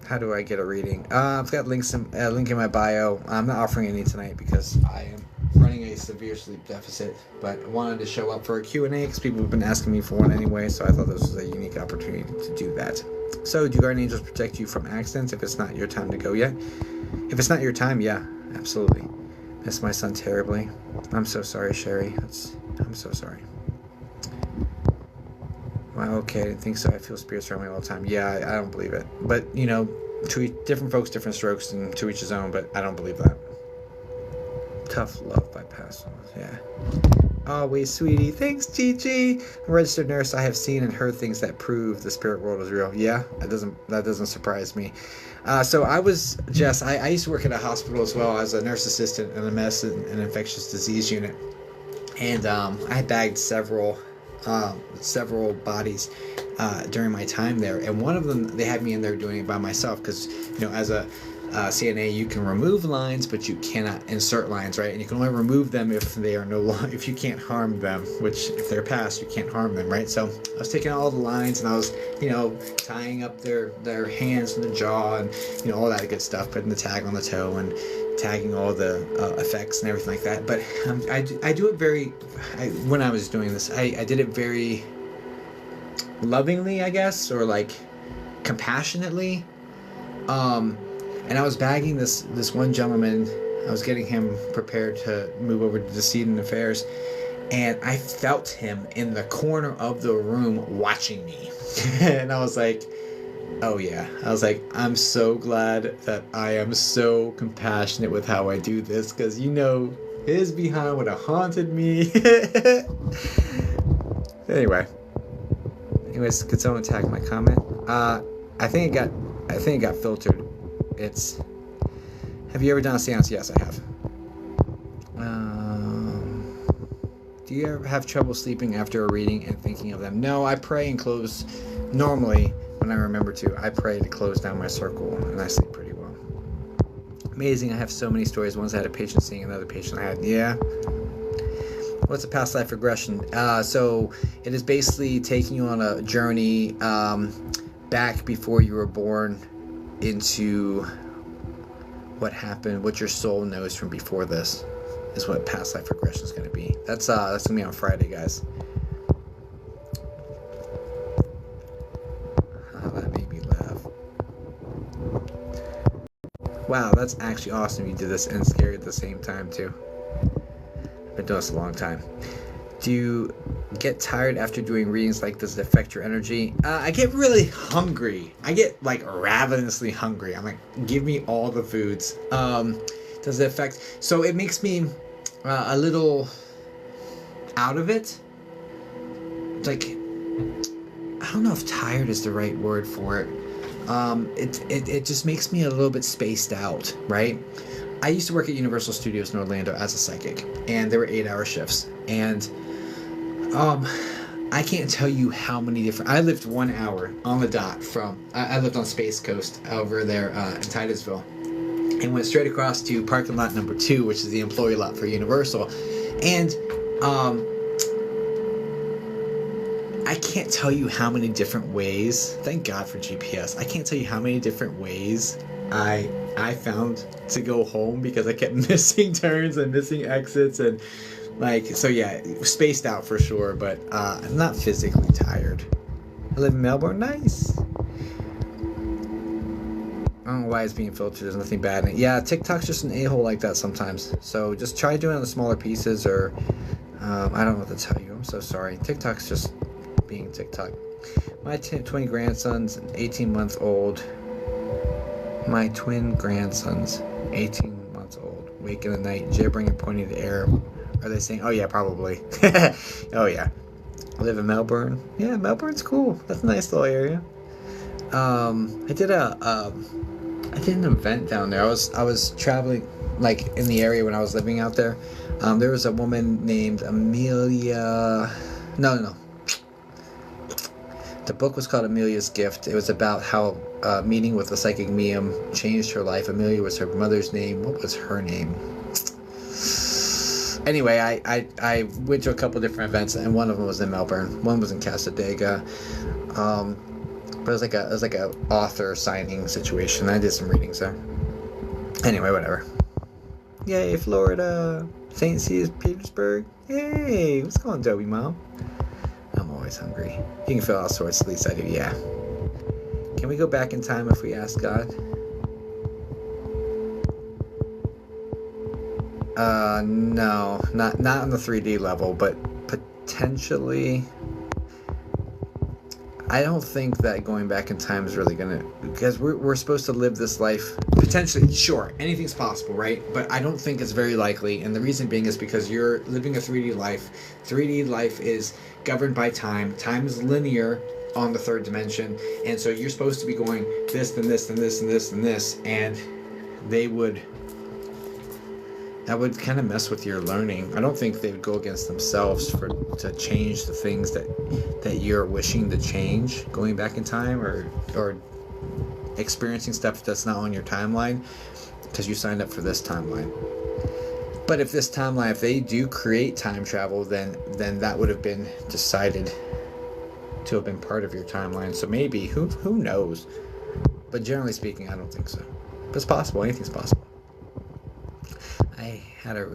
How do I get a reading? I've got link in my bio. I'm not offering any tonight because I am running a severe sleep deficit, but I wanted to show up for a Q&A because people have been asking me for one anyway, so I thought this was a unique opportunity to do that. So, do guardian angels protect you from accidents if it's not your time to go yet? If it's not your time, yeah, absolutely. Miss my son terribly. I'm so sorry, Sherry. I'm so sorry. Wow, okay, I didn't think so. I feel spirits around me all the time. Yeah, I don't believe it. But, different folks, different strokes, and to each his own, but I don't believe that. Tough love by past ones, yeah. Always, sweetie. Thanks, Gigi. I'm a registered nurse. I have seen and heard things that prove the spirit world is real. Yeah, that doesn't surprise me. So I was Jess. I used to work at a hospital as well as a nurse assistant in a medicine and infectious disease unit, and I bagged several bodies during my time there. And one of them, they had me in there doing it by myself because as a CNA, you can remove lines, but you cannot insert lines, right? And you can only remove them if they are if you can't harm them, which if they're past, you can't harm them, right? So I was taking all the lines and I was, tying up their hands and the jaw and, all that good stuff, putting the tag on the toe and tagging all the effects and everything like that. But I do it when I was doing this, I did it very lovingly, I guess, or like compassionately. And I was bagging this one gentleman. I was getting him prepared to move over to Decedent Affairs, and I felt him in the corner of the room watching me. And I was like, oh yeah. I was like, I'm so glad that I am so compassionate with how I do this, because his behind would have haunted me. Anyways, could someone tag my comment? I think it got filtered. Have you ever done a seance? Yes, I have. Do you ever have trouble sleeping after a reading and thinking of them? No, I pray and close. Normally, when I remember to, I pray to close down my circle, and I sleep pretty well. Amazing, I have so many stories. Once I had a patient seeing another patient I had. Yeah. What's a past life regression? So it is basically taking you on a journey back before you were born into what happened, what your soul knows from before this, is what past life regression is going to be. That's gonna be on Friday, guys. Oh, that made me laugh. Wow, that's actually awesome. You did this and scary at the same time too. I've been doing this a long time. Do you get tired after doing readings like this? Does it affect your energy? I get really hungry. I get like ravenously hungry. I'm like, give me all the foods. Does it affect? So it makes me a little out of it. Like, I don't know if tired is the right word for it. It just makes me a little bit spaced out, right? I used to work at Universal Studios in Orlando as a psychic, and there were 8-hour shifts. And I can't tell you how many different. I lived 1 hour on the dot from. I lived on Space Coast over there in Titusville, and went straight across to parking lot number 2, which is the employee lot for Universal. And I can't tell you how many different ways, thank God for GPS, I can't tell you how many different ways I found to go home because I kept missing turns and missing exits, and like, so yeah, spaced out for sure, but I'm not physically tired. I live in Melbourne. Nice. I don't know why it's being filtered. There's nothing bad in it. Yeah, TikTok's just an a-hole like that sometimes. So just try doing it on the smaller pieces, or I don't know what to tell you. I'm so sorry. TikTok's just being TikTok. My twin grandsons, 18-month-old. My twin grandsons, 18 months old, wake in the night, gibbering and pointing in the air. Are they saying, oh yeah, probably. Oh yeah. I live in Melbourne. Yeah, Melbourne's cool. That's a nice little area. I did an event down there. I was traveling like in the area when I was living out there. There was a woman named Amelia. No. The book was called Amelia's Gift. It was about how meeting with a psychic medium changed her life. Amelia was her mother's name. What was her name? Anyway, I went to a couple different events, and one of them was in Melbourne. One was in Casadega. But it was like a author signing situation. I did some readings there. Anyway, whatever. Yay, Florida. St. Petersburg. Yay. What's going on, Dobie Mom? I'm always hungry. You can feel all sorts, at least I do, yeah. Can we go back in time if we ask God? No. Not on the 3D level, but potentially... I don't think that going back in time is really gonna, because we're supposed to live this life potentially. Sure, anything's possible, right? But I don't think it's very likely, and the reason being is because you're living a 3D life. 3D life is governed by time. Time is linear on the third dimension, and so you're supposed to be going this, then this, then this, and this, and this, and that would kind of mess with your learning. I don't think they would go against themselves to change the things that you're wishing to change, going back in time, or experiencing stuff that's not on your timeline because you signed up for this timeline. But if this timeline, if they do create time travel, then that would have been decided to have been part of your timeline. So maybe, who knows? But generally speaking, I don't think so. But it's possible. Anything's possible. I had a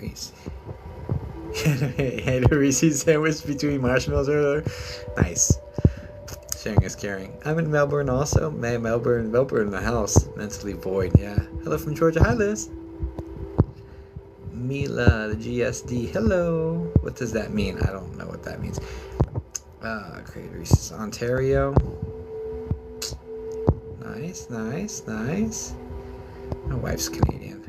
Reese's sandwich between marshmallows earlier. Nice. Sharing is caring. I'm in Melbourne also. Man, Melbourne in the house. Mentally void, yeah. Hello from Georgia. Hi, Liz. Mila, the GSD. Hello. What does that mean? I don't know what that means. Creator Reese's Ontario. Nice. My wife's Canadian.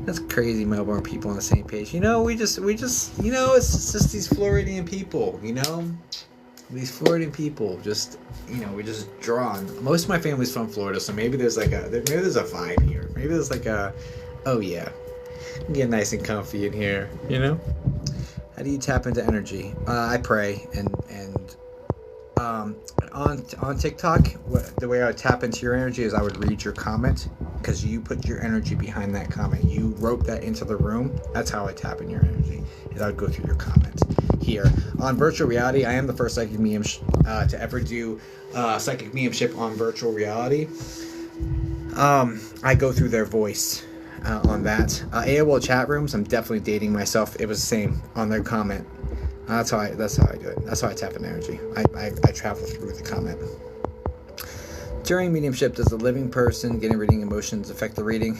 That's crazy, Melbourne people on the same page. We just, it's just these Floridian people, These Floridian people just, we just drawn. Most of my family's from Florida, so maybe there's a vibe here. Maybe there's oh yeah, get nice and comfy in here, How do you tap into energy? I pray, and on TikTok, the way I would tap into your energy is I would read your comment, because you put your energy behind that comment. You wrote that into the room. That's how I tap in your energy, is I would go through your comment. Here on virtual reality, I am the first psychic medium to ever do psychic mediumship on virtual reality. I go through their voice on that. AOL chat rooms, I'm definitely dating myself. It was the same on their comment. That's how I do it. That's how I tap in energy. I travel through the comment. During mediumship, does the living person getting reading emotions affect the reading?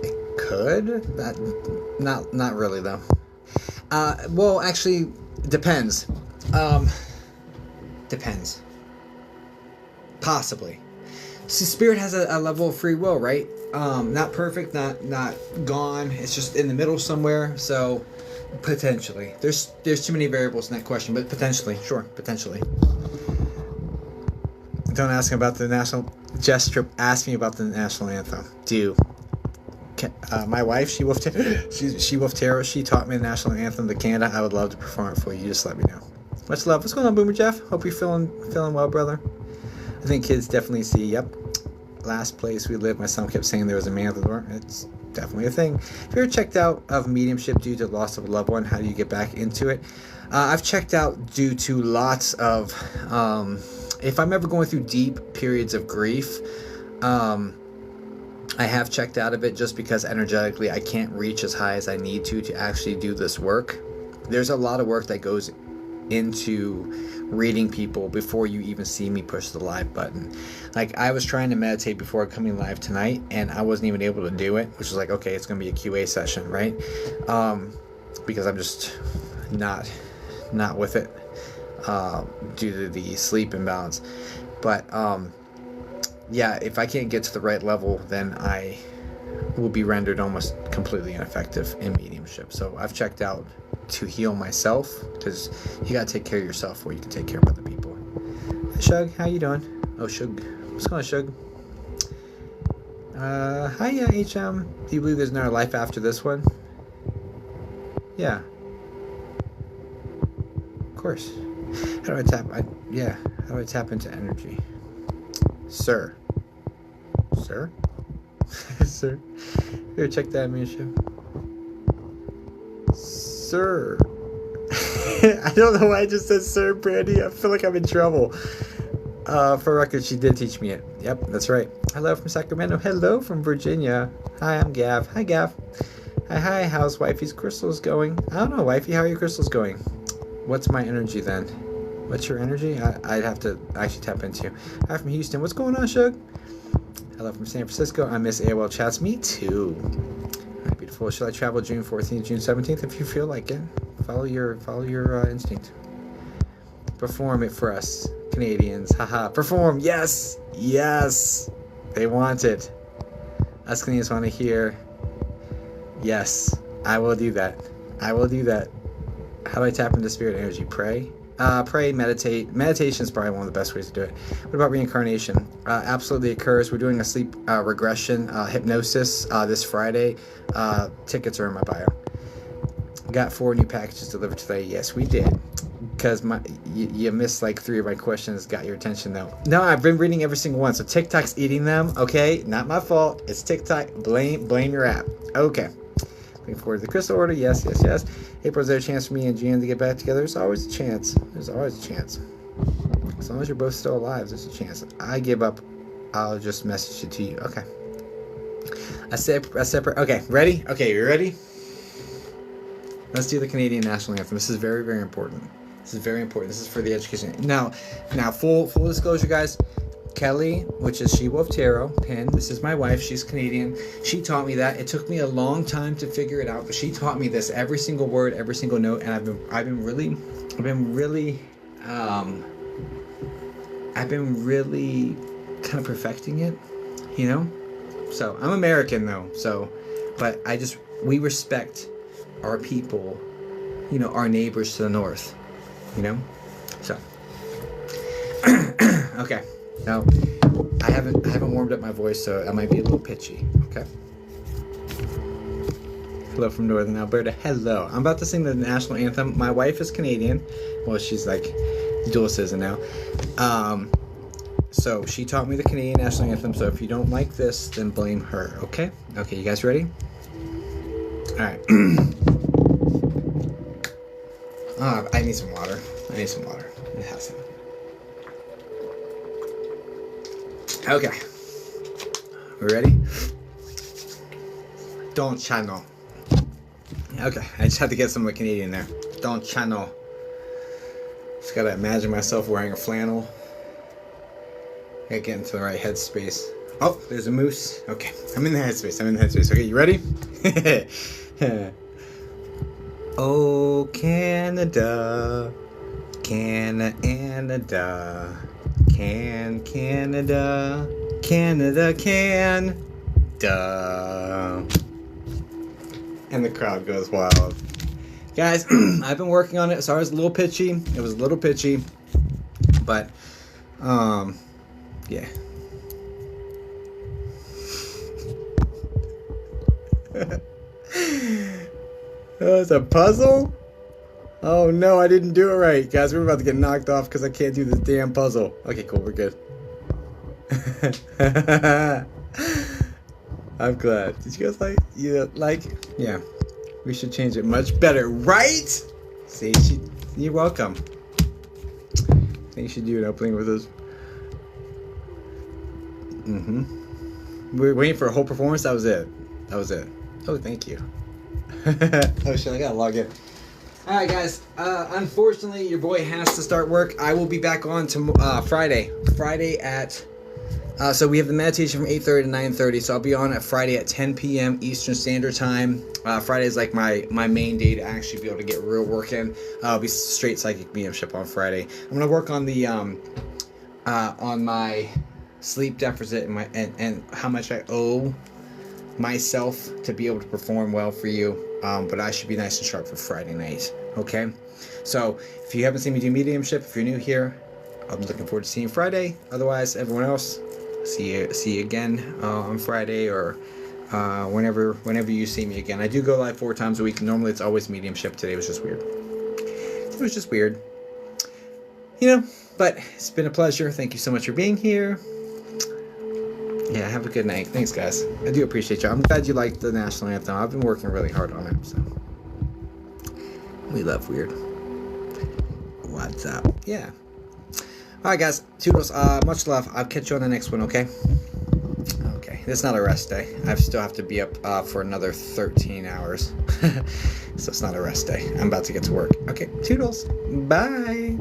It could. Not really though. Well, actually, depends. Depends. Possibly. See, spirit has a level of free will, right? Not perfect, not gone. It's just in the middle somewhere. So potentially, there's too many variables in that question, but potentially, sure, potentially. Don't ask me about the national gesture. Ask me about the national anthem. My wife, she wolf tarot. She taught me the national anthem to Canada. I would love to perform it for you. Just let me know. Much love. What's going on, Boomer Jeff? Hope you're feeling well, brother. I think kids definitely see. Yep. Last place we lived, my son kept saying there was a man at the door. definitely a thing. Have you ever checked out of mediumship due to loss of a loved one? How do you get back into it? I've checked out due to lots of, if I'm ever going through deep periods of grief, I have checked out of it just because energetically I can't reach as high as I need to actually do this work. There's a lot of work that goes into reading people before you even see me push the live button. Like, I was trying to meditate before coming live tonight and I wasn't even able to do it, which was like, okay, it's gonna be a QA session, right? Because I'm just not with it due to the sleep imbalance. But yeah, if I can't get to the right level, then I will be rendered almost completely ineffective in mediumship. So I've checked out to heal myself, because you gotta take care of yourself before you can take care of other people. Hey, Shug, how you doing? Oh, Shug, what's going on, Shug? Hi, HM. Do you believe there's another life after this one? Yeah. Of course. How do I tap? How do I tap into energy? Sir? Sir? Here, check that mediumship. Sir. I don't know why I just said Sir, Brandy. I feel like I'm in trouble. For record, she did teach me it. Yep, that's right. Hello from Sacramento. Hello from Virginia. Hi, I'm Gav. Hi, Gav. Hi, how's wifey's crystals going? I don't know, wifey, how are your crystals going? What's my energy then? What's your energy? I'd have to actually tap into. Hi from Houston. What's going on, Shug? Hello from San Francisco. I miss AOL chats. Me too. All right, beautiful. Shall I travel June 14th, June 17th? If you feel like it, follow your instinct. Perform it for us, Canadians. Haha. Perform. Yes. Yes. They want it. Us Canadians want to hear. Yes. I will do that. I will do that. How do I tap into spirit energy? Pray. Pray, meditate. Meditation is probably one of the best ways to do it. What about reincarnation? Absolutely occurs. We're doing a sleep regression hypnosis this Friday. Tickets are in my bio. Got 4 new packages delivered today. Yes, we did. Because you missed like 3 of my questions. Got your attention though. No, I've been reading every single one. So TikTok's eating them. Okay, not my fault. It's TikTok. Blame your app. Okay. Looking forward to the crystal order. Yes. April, is there a chance for me and Jan to get back together? There's always a chance. There's always a chance. As long as you're both still alive, there's a chance. I give up. I'll just message it to you. Okay. A separate. Okay, ready? Okay, you ready? Let's do the Canadian national anthem. This is very, very important. This is very important. This is for the education. Now, full disclosure, guys. Kelly, which is She Wolf Tarot, Pin. This is my wife. She's Canadian. She taught me that. It took me a long time to figure it out, but she taught me this, every single word, every single note, and I've been really kind of perfecting it, you know. So I'm American though. So, but we respect our people, you know, our neighbors to the north, you know. So, okay. Now, I haven't warmed up my voice, so I might be a little pitchy. Okay. Hello from Northern Alberta. Hello. I'm about to sing the national anthem. My wife is Canadian. Well, she's like dual citizen now. So she taught me the Canadian national anthem. So if you don't like this, then blame her. Okay. Okay. You guys ready? All right. I need some water. It has some. Okay. We ready? Don't channel. Okay, I just had to get some of the Canadian there. Don't channel. Just gotta imagine myself wearing a flannel. Gotta get into the right headspace. Oh, there's a moose. Okay, I'm in the headspace. Okay, you ready? Oh, Canada. Canada. Canada, duh. And the crowd goes wild. Guys, I've been working on it. Sorry, it was a little pitchy. But, yeah. Oh, it's a puzzle? Oh no, I didn't do it right. Guys, we're about to get knocked off because I can't do this damn puzzle. Okay, cool, we're good. I'm glad. Did you guys like? Yeah. We should change it much better, right? See, you're welcome. I think you should do an opening with us. We're waiting for a whole performance. That was it. Oh, thank you. Oh shit, I gotta log in. Alright guys, unfortunately your boy has to start work. I will be back on Friday. Friday at so we have the meditation from 8:30 to 9:30, so I'll be on at Friday at 10 p.m. Eastern Standard Time. Friday is like my main day to actually be able to get real work in. I'll be straight psychic mediumship on Friday. I'm gonna work on the on my sleep deficit and how much I owe myself to be able to perform well for you. But I should be nice and sharp for Friday night. Okay? So if you haven't seen me do mediumship, if you're new here, I'm looking forward to seeing you Friday. Otherwise, everyone else, see you again on Friday or whenever you see me again. I do go live 4 times a week. Normally it's always mediumship. Today was just weird. It was just weird. But it's been a pleasure. Thank you so much for being here. Yeah, have a good night. Thanks, guys. I do appreciate you. I'm glad you liked the national anthem. I've been working really hard on it, so. We love weird. What's up? Yeah. Alright, guys. Toodles. Much love. I'll catch you on the next one, okay? Okay. This is not a rest day. I still have to be up for another 13 hours. So it's not a rest day. I'm about to get to work. Okay. Toodles. Bye.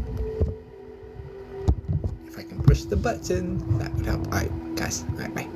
If I can push the button, that would help. Alright, guys. Alright, bye.